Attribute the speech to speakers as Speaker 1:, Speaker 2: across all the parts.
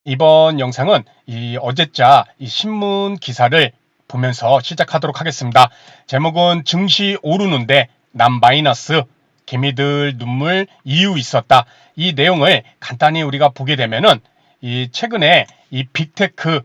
Speaker 1: 이번 영상은 이 어제자 이 신문 기사를 보면서 시작하도록 하겠습니다. 제목은 증시 오르는데 남 마이너스, 개미들 눈물 이유 있었다. 이 내용을 간단히 우리가 보게 되면은 이 최근에 이 빅테크,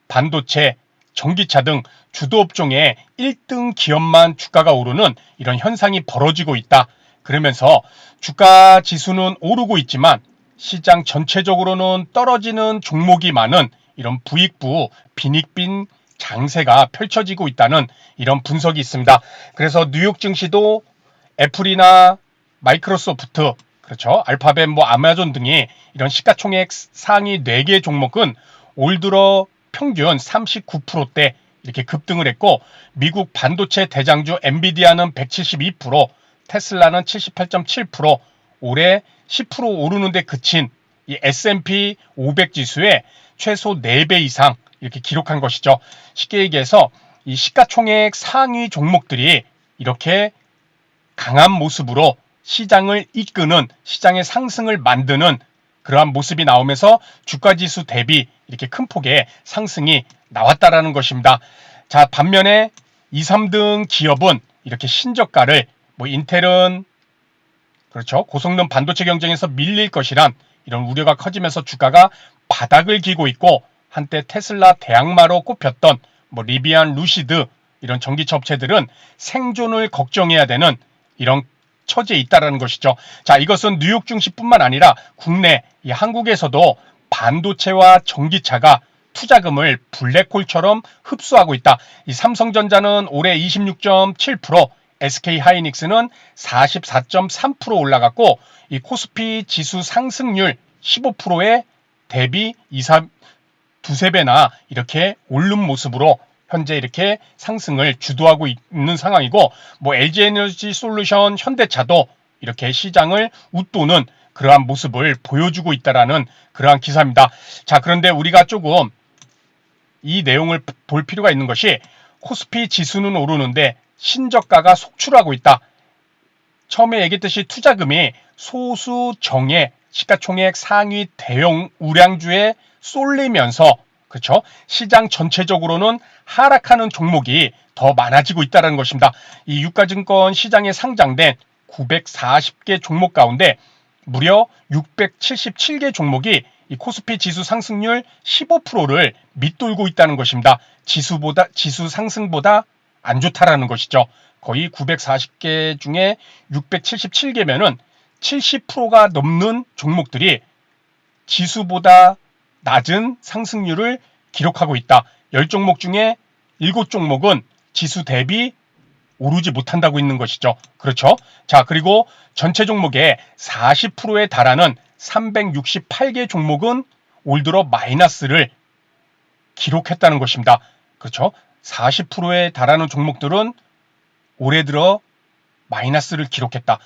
Speaker 1: 반도체, 전기차 등 주도 업종의 1등 기업만 주가가 오르는 이런 현상이 벌어지고 있다. 그러면서 주가 지수는 오르고 있지만 시장 전체적으로는 떨어지는 종목이 많은 이런 부익부 빈익빈 장세가 펼쳐지고 있다는 이런 분석이 있습니다. 그래서 뉴욕 증시도 애플이나 마이크로소프트, 그렇죠, 알파벳, 아마존 등이 이런 시가총액 상위 4개 종목은 올 들어 평균 39%대 이렇게 급등을 했고, 미국 반도체 대장주 엔비디아는 172%, 테슬라는 78.7%, 올해 10% 오르는데 그친 이 S&P 500 지수의 최소 4배 이상 이렇게 기록한 것이죠. 쉽게 얘기해서 이 시가총액 상위 종목들이 이렇게 강한 모습으로 시장을 이끄는, 시장의 상승을 만드는 그러한 모습이 나오면서 주가지수 대비 이렇게 큰 폭의 상승이 나왔다라는 것입니다. 자, 반면에 2, 3등 기업은 이렇게 신저가를, 인텔은 그렇죠, 고성능 반도체 경쟁에서 밀릴 것이란 이런 우려가 커지면서 주가가 바닥을 기고 있고, 한때 테슬라 대항마로 꼽혔던 리비안, 루시드 이런 전기차 업체들은 생존을 걱정해야 되는 이런 처지에 있다라는 것이죠. 자, 이것은 뉴욕 증시뿐만 아니라 국내 이 한국에서도 반도체와 전기차가 투자금을 블랙홀처럼 흡수하고 있다. 이 삼성전자는 올해 26.7%, SK하이닉스는 44.3% 올라갔고, 이 코스피 지수 상승률 15%에 대비 2, 3배나 이렇게 오른 모습으로 현재 이렇게 상승을 주도하고 있는 상황이고, LG에너지 솔루션, 현대차도 이렇게 시장을 웃도는 그러한 모습을 보여주고 있다라는 그러한 기사입니다. 자, 그런데 우리가 조금 이 내용을 볼 필요가 있는 것이, 코스피 지수는 오르는데 신저가가 속출하고 있다. 처음에 얘기했듯이 투자금이 소수 정예 시가총액 상위 대형 우량주에 쏠리면서, 그렇죠, 시장 전체적으로는 하락하는 종목이 더 많아지고 있다는 것입니다. 이 유가증권 시장에 상장된 940개 종목 가운데 무려 677개 종목이 이 코스피 지수 상승률 15%를 밑돌고 있다는 것입니다. 지수 상승보다 안 좋다라는 것이죠. 거의 940개 중에 677개면은 70%가 넘는 종목들이 지수보다 낮은 상승률을 기록하고 있다. 10종목 중에 7종목은 지수 대비 오르지 못한다고 있는 것이죠. 그렇죠? 자, 그리고 전체 종목의 40%에 달하는 368개 종목은 올 들어 마이너스를 기록했다는 것입니다. 그렇죠? 40%에 달하는 종목들은 올해 들어 마이너스를 기록했다.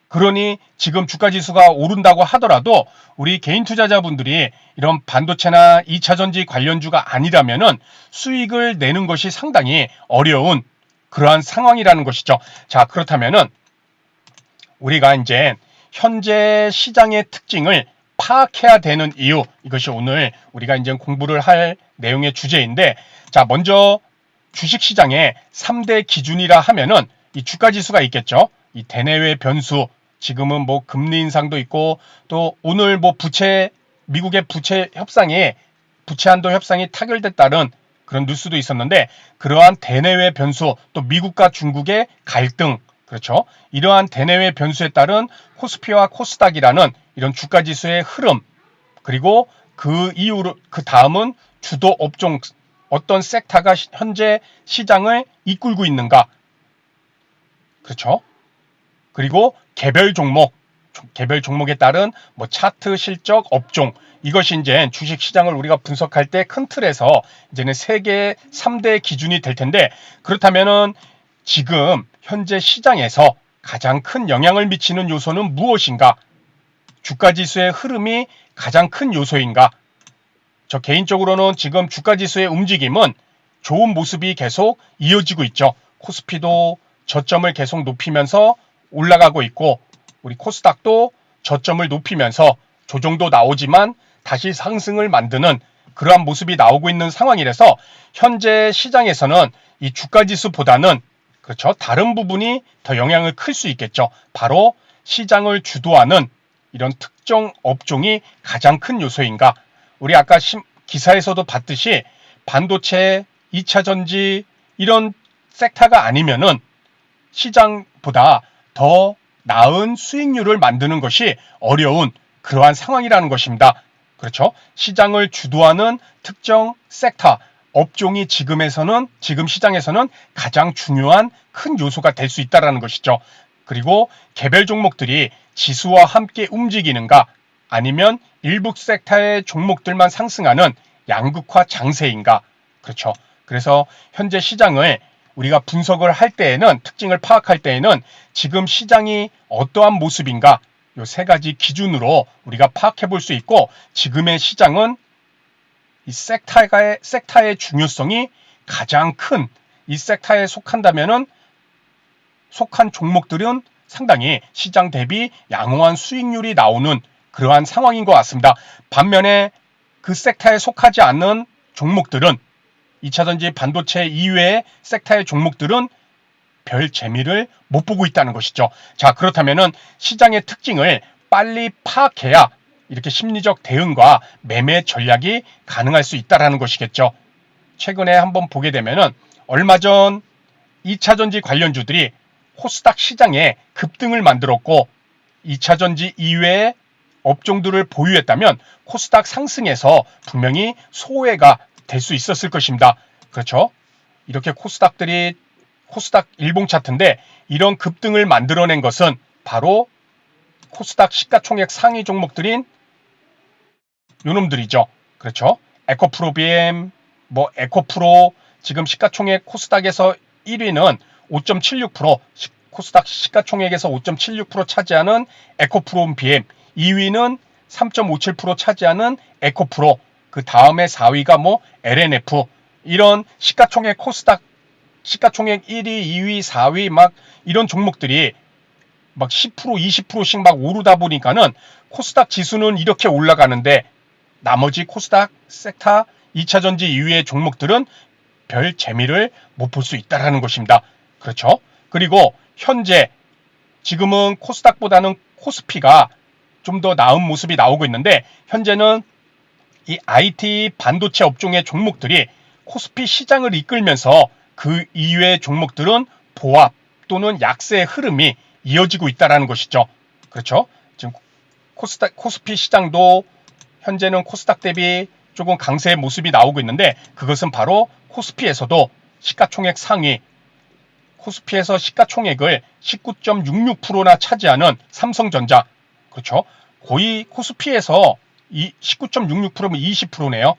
Speaker 1: 그러니 지금 주가지수가 오른다고 하더라도 우리 개인 투자자분들이 이런 반도체나 2차전지 관련주가 아니라면은 수익을 내는 것이 상당히 어려운 그러한 상황이라는 것이죠. 자, 그렇다면은 우리가 이제 현재 시장의 특징을 파악해야 되는 이유, 이것이 오늘 우리가 이제 공부를 할 내용의 주제인데, 자, 먼저 주식시장의 3대 기준이라 하면은 이 주가지수가 있겠죠. 이 대내외 변수, 지금은 금리 인상도 있고, 또 오늘 미국의 부채 협상이, 부채 한도 협상이 타결됐다는 그런 뉴스도 있었는데, 그러한 대내외 변수, 또 미국과 중국의 갈등, 그렇죠, 이러한 대내외 변수에 따른 코스피와 코스닥이라는 이런 주가지수의 흐름, 그리고 그 이후로 그 다음은 주도 업종, 어떤 섹터가 현재 시장을 이끌고 있는가, 그렇죠, 그리고 개별 종목에 따른 차트 실적 업종, 이것이 이제 주식 시장을 우리가 분석할 때 큰 틀에서 이제는 세계 3대 기준이 될 텐데, 그렇다면은 지금 현재 시장에서 가장 큰 영향을 미치는 요소는 무엇인가? 주가지수의 흐름이 가장 큰 요소인가? 저 개인적으로는 지금 주가지수의 움직임은 좋은 모습이 계속 이어지고 있죠. 코스피도 저점을 계속 높이면서 올라가고 있고, 우리 코스닥도 저점을 높이면서 조정도 나오지만 다시 상승을 만드는 그러한 모습이 나오고 있는 상황이라서 현재 시장에서는 이 주가지수보다는 그렇죠. 다른 부분이 더 영향을 클 수 있겠죠. 바로 시장을 주도하는 이런 특정 업종이 가장 큰 요소인가. 우리 아까 기사에서도 봤듯이 반도체, 2차전지 이런 섹터가 아니면은 시장보다 더 나은 수익률을 만드는 것이 어려운 그러한 상황이라는 것입니다. 그렇죠? 시장을 주도하는 특정 섹터, 업종이 지금 시장에서는 가장 중요한 큰 요소가 될 수 있다는 것이죠. 그리고 개별 종목들이 지수와 함께 움직이는가 아니면 일부 섹터의 종목들만 상승하는 양극화 장세인가. 그렇죠. 그래서 현재 시장을 우리가 분석을 할 때에는 특징을 파악할 때에는 지금 시장이 어떠한 모습인가 이 세 가지 기준으로 우리가 파악해 볼 수 있고 지금의 시장은 이 섹터의 중요성이 가장 큰 이 섹터에 속한 종목들은 상당히 시장 대비 양호한 수익률이 나오는 그러한 상황인 것 같습니다. 반면에 그 섹터에 속하지 않는 종목들은 2차전지 반도체 이외의 섹터의 종목들은 별 재미를 못 보고 있다는 것이죠. 자, 그렇다면은 시장의 특징을 빨리 파악해야 이렇게 심리적 대응과 매매 전략이 가능할 수 있다는 것이겠죠. 최근에 한번 보게 되면은 얼마 전 2차전지 관련주들이 코스닥 시장에 급등을 만들었고 2차전지 이외의 업종들을 보유했다면 코스닥 상승에서 분명히 소외가 될 수 있었을 것입니다. 그렇죠? 이렇게 코스닥 일봉 차트인데 이런 급등을 만들어낸 것은 바로 코스닥 시가총액 상위 종목들인 요놈들이죠. 그렇죠? 에코프로 BM, 에코프로 지금 시가총액 코스닥에서 1위는 5.76%, 코스닥 시가총액에서 5.76% 차지하는 에코프로 BM, 2위는 3.57% 차지하는 에코프로, 그 다음에 4위가 LNF, 이런 코스닥 시가총액 1위, 2위, 4위 이런 종목들이 10%, 20%씩 오르다 보니까는 코스닥 지수는 이렇게 올라가는데 나머지 코스닥 섹터 2차전지 이외의 종목들은 별 재미를 못 볼 수 있다는 것입니다. 그렇죠? 그리고 현재 지금은 코스닥보다는 코스피가 좀 더 나은 모습이 나오고 있는데 현재는 이 IT 반도체 업종의 종목들이 코스피 시장을 이끌면서 그 이외의 종목들은 보합 또는 약세의 흐름이 이어지고 있다는 것이죠. 그렇죠? 지금 코스피 시장도 현재는 코스닥 대비 조금 강세의 모습이 나오고 있는데 그것은 바로 코스피에서도 시가총액 상위, 코스피에서 시가총액을 19.66%나 차지하는 삼성전자, 그렇죠? 거의 코스피에서 이 19.66%면 20%네요.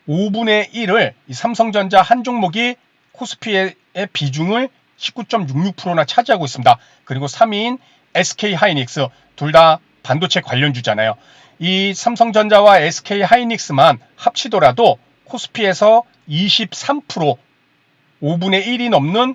Speaker 1: 5분의 1을 이 삼성전자 한 종목이 코스피의 비중을 19.66%나 차지하고 있습니다. 그리고 3위인 SK하이닉스, 둘 다 반도체 관련주잖아요. 이 삼성전자와 SK하이닉스만 합치더라도 코스피에서 23%, 5분의 1이 넘는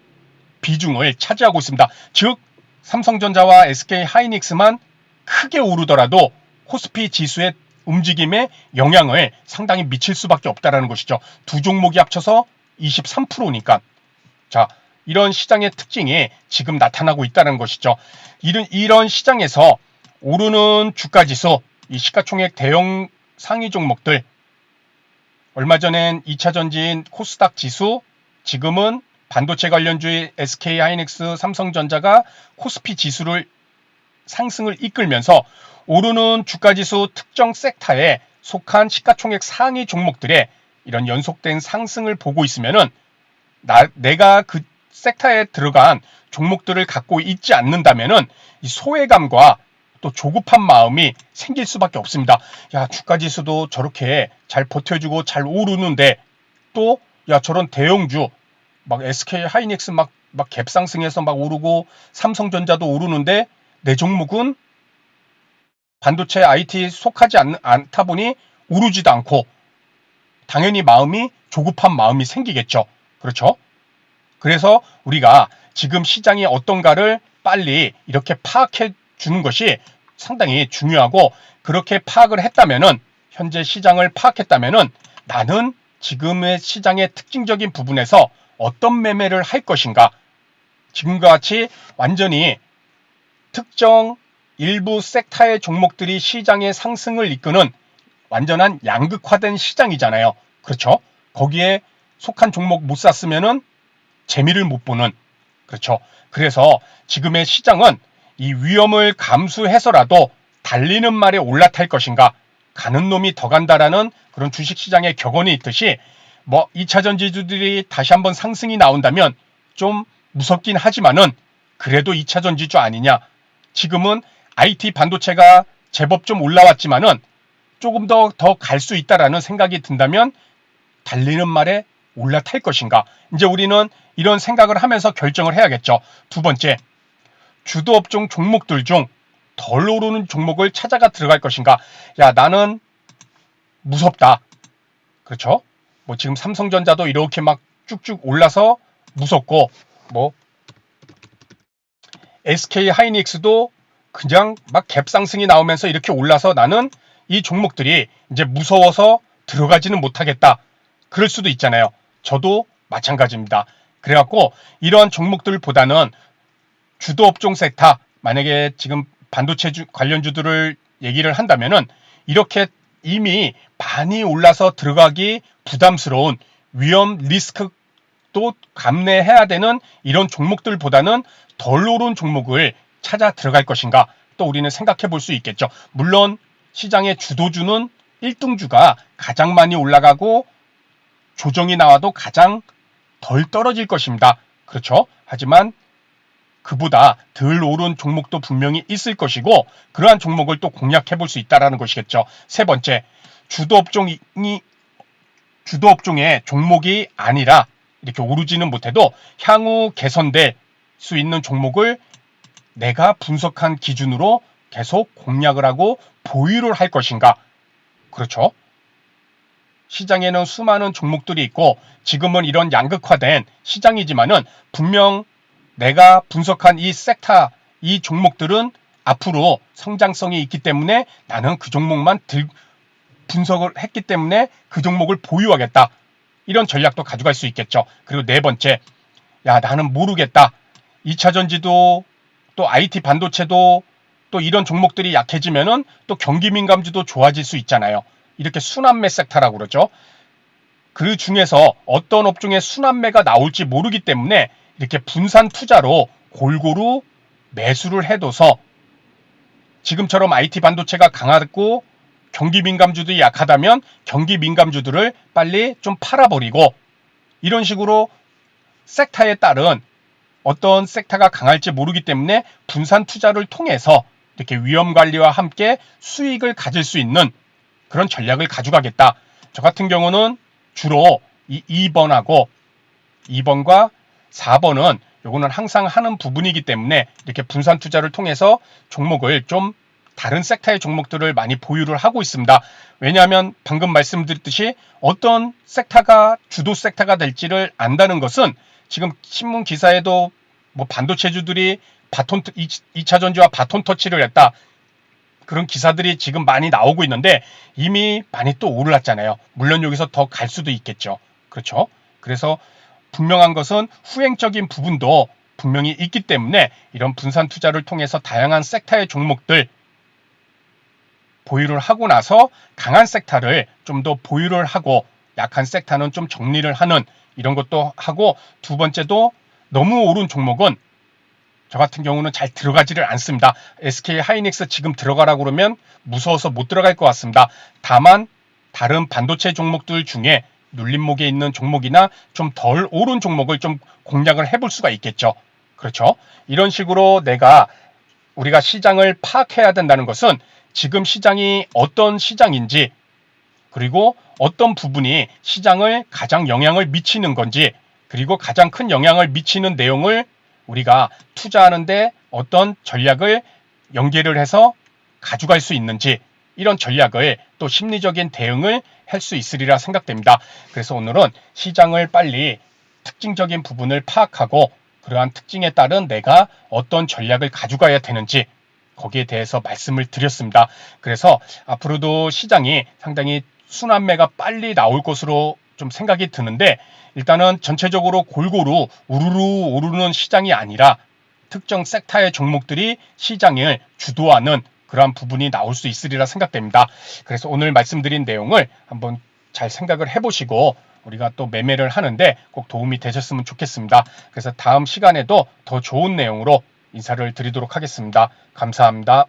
Speaker 1: 비중을 차지하고 있습니다. 즉 삼성전자와 SK하이닉스만 크게 오르더라도 코스피 지수의 움직임에 영향을 상당히 미칠 수밖에 없다는 것이죠. 두 종목이 합쳐서 23%니까. 자, 이런 시장의 특징이 지금 나타나고 있다는 것이죠. 이런 시장에서 오르는 주가지수, 이 시가총액 대형 상위 종목들, 얼마 전엔 2차전지인 코스닥 지수, 지금은 반도체 관련주의 SK하이닉스, 삼성전자가 코스피 지수를 상승을 이끌면서 오르는 주가지수 특정 섹터에 속한 시가총액 상위 종목들의 이런 연속된 상승을 보고 있으면은 내가 그 섹터에 들어간 종목들을 갖고 있지 않는다면은 이 소외감과 또 조급한 마음이 생길 수밖에 없습니다. 야, 주가지수도 저렇게 잘 버텨주고 잘 오르는데 또 저런 대형주 SK하이닉스 갭상승해서 오르고 삼성전자도 오르는데 내 종목은 반도체 IT 속하지 않다 보니 오르지도 않고 당연히 조급한 마음이 생기겠죠. 그렇죠? 그래서 우리가 지금 시장이 어떤가를 빨리 이렇게 파악해 주는 것이 상당히 중요하고 그렇게 파악을 했다면은 현재 시장을 파악했다면은 나는 지금의 시장의 특징적인 부분에서 어떤 매매를 할 것인가. 지금과 같이 완전히 특정 일부 섹터의 종목들이 시장의 상승을 이끄는 완전한 양극화된 시장이잖아요. 그렇죠? 거기에 속한 종목 못 샀으면은 재미를 못 보는. 그렇죠? 그래서 지금의 시장은 이 위험을 감수해서라도 달리는 말에 올라탈 것인가, 가는 놈이 더 간다라는 그런 주식시장의 격언이 있듯이 2차 전지주들이 다시 한번 상승이 나온다면 좀 무섭긴 하지만은 그래도 2차 전지주 아니냐. 지금은 IT 반도체가 제법 좀 올라왔지만은 조금 더 갈 수 있다라는 생각이 든다면 달리는 말에 올라탈 것인가. 이제 우리는 이런 생각을 하면서 결정을 해야겠죠. 두 번째, 주도업종 종목들 중 덜 오르는 종목을 찾아가 들어갈 것인가. 야, 나는 무섭다. 그렇죠? 지금 삼성전자도 이렇게 막 쭉쭉 올라서 무섭고, SK 하이닉스도 그냥 막 갭상승이 나오면서 이렇게 올라서 나는 이 종목들이 이제 무서워서 들어가지는 못하겠다. 그럴 수도 있잖아요. 저도 마찬가지입니다. 그래갖고 이러한 종목들보다는 주도업종 섹터, 만약에 지금 반도체 관련주들을 얘기를 한다면은 이렇게 이미 많이 올라서 들어가기 부담스러운 위험 리스크도 감내해야 되는 이런 종목들보다는 덜 오른 종목을 찾아 들어갈 것인가, 또 우리는 생각해 볼 수 있겠죠. 물론 시장의 주도주는 1등주가 가장 많이 올라가고 조정이 나와도 가장 덜 떨어질 것입니다. 그렇죠? 하지만 그보다 덜 오른 종목도 분명히 있을 것이고 그러한 종목을 또 공략해 볼 수 있다는 것이겠죠. 세 번째, 주도업종의 종목이 아니라 이렇게 오르지는 못해도 향후 개선될 수 있는 종목을 내가 분석한 기준으로 계속 공략을 하고 보유를 할 것인가. 그렇죠? 시장에는 수많은 종목들이 있고 지금은 이런 양극화된 시장이지만은 분명 내가 분석한 이 섹터, 이 종목들은 앞으로 성장성이 있기 때문에 나는 그 종목만 분석을 했기 때문에 그 종목을 보유하겠다. 이런 전략도 가져갈 수 있겠죠. 그리고 네 번째, 야, 나는 모르겠다. 2차 전지도 또 IT 반도체도 또 이런 종목들이 약해지면은 또 경기 민감주도 좋아질 수 있잖아요. 이렇게 순환매 섹터라고 그러죠. 그 중에서 어떤 업종에 순환매가 나올지 모르기 때문에 이렇게 분산 투자로 골고루 매수를 해둬서 지금처럼 IT 반도체가 강하고 경기 민감주들이 약하다면 경기 민감주들을 빨리 좀 팔아버리고 이런 식으로 섹터에 따른 어떤 섹터가 강할지 모르기 때문에 분산 투자를 통해서 이렇게 위험 관리와 함께 수익을 가질 수 있는 그런 전략을 가져가겠다. 저 같은 경우는 주로 이 2번과 4번은 요거는 항상 하는 부분이기 때문에 이렇게 분산 투자를 통해서 종목을 좀 다른 섹터의 종목들을 많이 보유를 하고 있습니다. 왜냐하면 방금 말씀드렸듯이 어떤 섹터가 주도 섹터가 될지를 안다는 것은 지금 신문 기사에도 반도체주들이 2차 전지와 바톤 터치를 했다. 그런 기사들이 지금 많이 나오고 있는데 이미 많이 또 올랐잖아요. 물론 여기서 더 갈 수도 있겠죠. 그렇죠? 그래서 분명한 것은 후행적인 부분도 분명히 있기 때문에 이런 분산 투자를 통해서 다양한 섹터의 종목들 보유를 하고 나서 강한 섹터를 좀 더 보유를 하고 약한 섹터는 좀 정리를 하는 이런 것도 하고, 두 번째도 너무 오른 종목은 저 같은 경우는 잘 들어가지를 않습니다. SK 하이닉스 지금 들어가라고 그러면 무서워서 못 들어갈 것 같습니다. 다만 다른 반도체 종목들 중에 눌림목에 있는 종목이나 좀 덜 오른 종목을 좀 공략을 해볼 수가 있겠죠. 그렇죠? 이런 식으로 우리가 시장을 파악해야 된다는 것은 지금 시장이 어떤 시장인지, 그리고 어떤 부분이 시장을 가장 영향을 미치는 건지, 그리고 가장 큰 영향을 미치는 내용을 우리가 투자하는데 어떤 전략을 연계를 해서 가져갈 수 있는지, 이런 전략을 또 심리적인 대응을 할 수 있으리라 생각됩니다. 그래서 오늘은 시장을 빨리 특징적인 부분을 파악하고 그러한 특징에 따른 내가 어떤 전략을 가져가야 되는지, 거기에 대해서 말씀을 드렸습니다. 그래서 앞으로도 시장이 상당히 순환매가 빨리 나올 것으로 좀 생각이 드는데, 일단은 전체적으로 골고루 우르르 오르는 시장이 아니라 특정 섹터의 종목들이 시장을 주도하는 그러한 부분이 나올 수 있으리라 생각됩니다. 그래서 오늘 말씀드린 내용을 한번 잘 생각을 해보시고 우리가 또 매매를 하는데 꼭 도움이 되셨으면 좋겠습니다. 그래서 다음 시간에도 더 좋은 내용으로 인사를 드리도록 하겠습니다. 감사합니다.